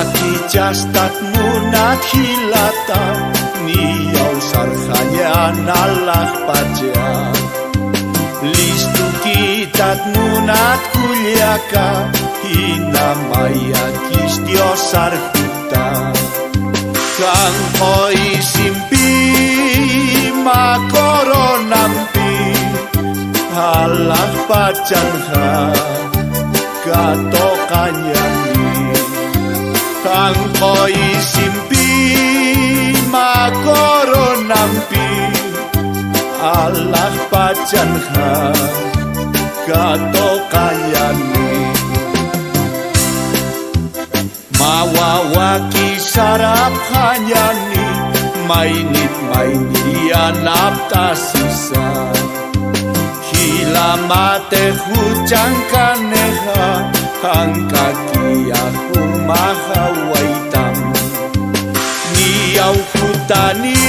Waki jastatmu nakhilata, niau sarhanya nalah pajak. Listu kitatmu nat kuliaka, hinamaya kistio sarhuta. Kang oi simpi makoro nampi, halah pajanha katokanyani. Kang oi simpi makoro nampi, Allah pajanha katokanyani. Mawawaki sarap hanyani, mainit yanap tasisa. Hilamate hujang kaneha, hangkaki aku mahawaitam. Niau hutani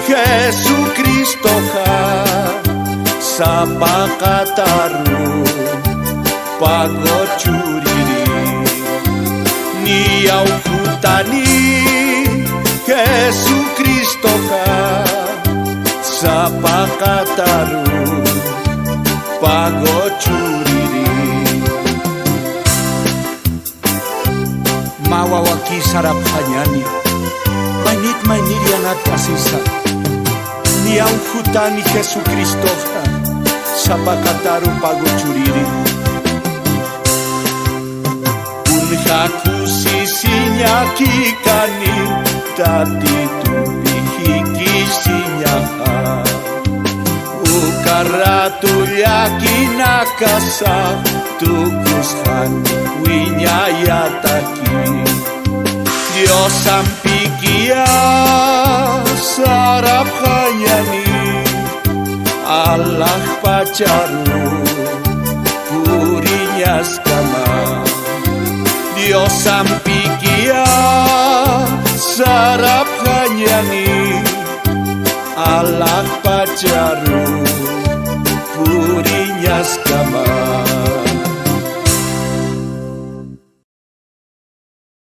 Yesu Kristo ka, sapakataru pagocuriri. Niau hutani Yesu Kristo ka, sapakataru pagocuriri. Mawawaki sarap hanyani, mainit yang atasisa. Niau hutani Yesu Kristo ka, sapakataru pagocuriri. Unhaku sisinya kikani, tati tubihiki sinyaha. Ukaratu yakinakasa, tukus hani winyayataki. Dios sampikia sarap hanyani, Allah pacaru purinya skama. Dios sampikia sarap hanyani, Allah pacaru